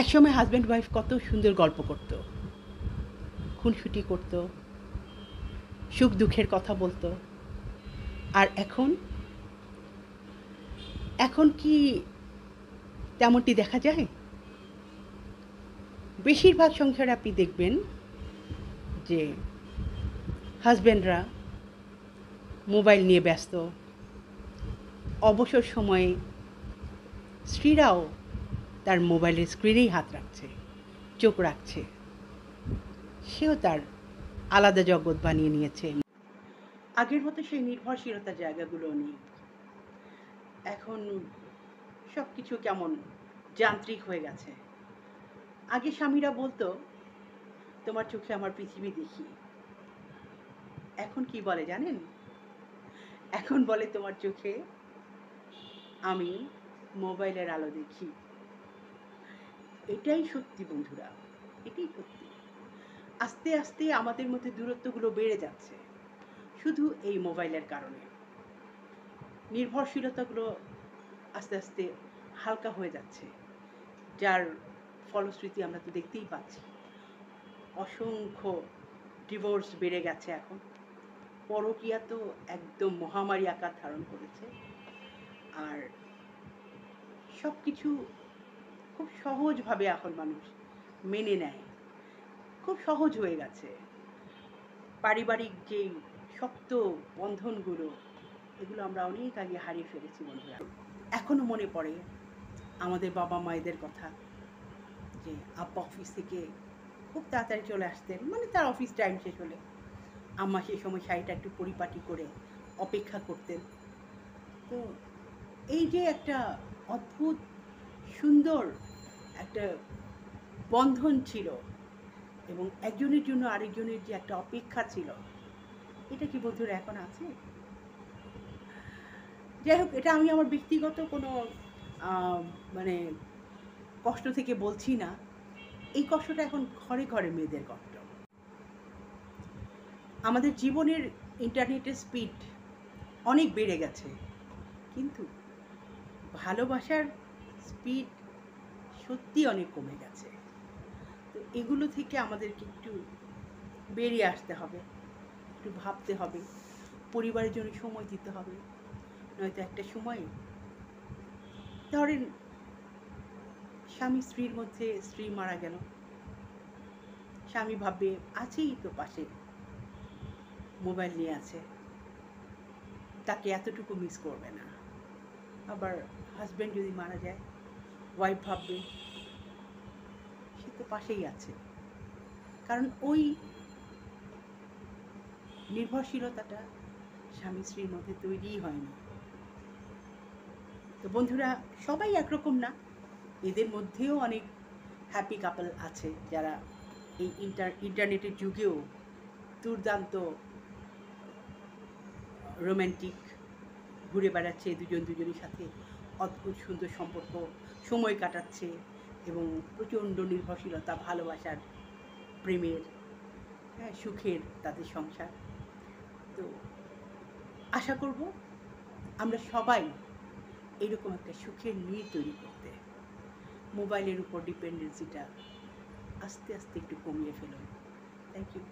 একসময় husband wife কত সুন্দর গল্প করতো, খুনসুটি করতো, সুখ দুঃখের কথা বলতো। আর এখন এখন কি তেমনটি দেখা যায়? বেশিরভাগ সংসারে আপনি দেখবেন যে হাজব্যান্ডরা মোবাইল নিয়ে ব্যস্ত, অবসর সময়ে স্ত্রীরাও তার মোবাইলের স্ক্রিনেই হাত রাখছে, চোখ রাখছে। সেও তার আলাদা জগৎ বানিয়ে নিয়েছে। আগের মতো সেই নির্ভরশীলতার জায়গাগুলো নেই। এখন সব কিছু কেমন যান্ত্রিক হয়ে গেছে। আগে স্বামীরা বলতো, তোমার চোখে আমার পৃথিবী দেখি। এখন কি বলে জানেন? এখন বলে, তোমার চোখে আমি মোবাইলের আলো দেখি। এটাই সত্যি বন্ধুরা, এটাই সত্যি। আস্তে আস্তে আমাদের মধ্যে দূরত্বগুলো বেড়ে যাচ্ছে, শুধু এই মোবাইলের কারণে। নির্ভরশীলতাগুলো আস্তে আস্তে হালকা হয়ে যাচ্ছে, যার ফলশ্রুতি আমরা তো দেখতেই পাচ্ছি। অসংখ্য ডিভোর্স বেড়ে গেছে এখন। পরকীয়া তো একদম মহামারী আকার ধারণ করেছে। আর সব কিছু খুব সহজভাবে এখন মানুষ মেনে নেয়, খুব সহজ হয়ে গেছে। পারিবারিক যেই শক্ত বন্ধনগুলো, এগুলো আমরা অনেক আগে হারিয়ে ফেলেছি বন্ধুরা। এখনো মনে পড়ে আমাদের বাবা মায়েদের কথা, যে আব্বা অফিস থেকে খুব তাড়াতাড়ি চলে আসতেন, মানে তার অফিস টাইম শেষ হলে আম্মা সেই সময় শাড়িটা একটু পরিপাটি করে অপেক্ষা করতেন। তো এই যে একটা অদ্ভুত সুন্দর একটা বন্ধন ছিল, এবং একজনের জন্য আরেকজনের যে একটা অপেক্ষা ছিল, এটা কি বন্ধুরা এখন আছে? যাই হোক, এটা আমি আমার ব্যক্তিগত কোনো মানে কষ্ট থেকে বলছি না। এই কষ্টটা এখন ঘরে ঘরে মেয়েদের কষ্ট। আমাদের জীবনের ইন্টারনেটের স্পিড অনেক বেড়ে গেছে, কিন্তু ভালোবাসার স্পিড সত্যি অনেক কমে গেছে। তো এগুলো থেকে আমাদেরকে একটু বেরিয়ে আসতে হবে, একটু ভাবতে হবে, পরিবারের জন্য সময় দিতে হবে। নয়তো একটা সময়, ধরেন স্বামী স্ত্রীর মধ্যে স্ত্রী মারা গেল, স্বামী ভাববে আছেই তো পাশে, মোবাইল নিয়ে আছে, তাকে এতটুকু মিস করবে না। আবার হাজব্যান্ড যদি মারা যায়, ওয়াইফ ভাববে সে তো পাশেই আছে, কারণ ওই নির্ভরশীলতাটা স্বামী স্ত্রীর মধ্যে তৈরিই হয়নি। তো বন্ধুরা, সবাই একরকম না, এদের মধ্যেও অনেক হ্যাপি কাপল আছে, যারা এই ইন্টারনেটের যুগেও দুর্দান্ত রোম্যান্টিক, ঘুরে বেড়াচ্ছে দুজন দুজনের সাথে, অদ্ভুত সুন্দর সম্পর্ক, সময় কাটাচ্ছে, এবং প্রচণ্ড নির্ভরশীলতা, ভালোবাসার, প্রেমের, হ্যাঁ, সুখের তাদের সংসার। তো আশা করব আমরা সবাই এরকম একটা সুখের নীড় তৈরি করতে, মোবাইলের উপর ডিপেন্ডেন্সিটা আস্তে আস্তে একটু কমিয়ে ফেলুন। Thank you.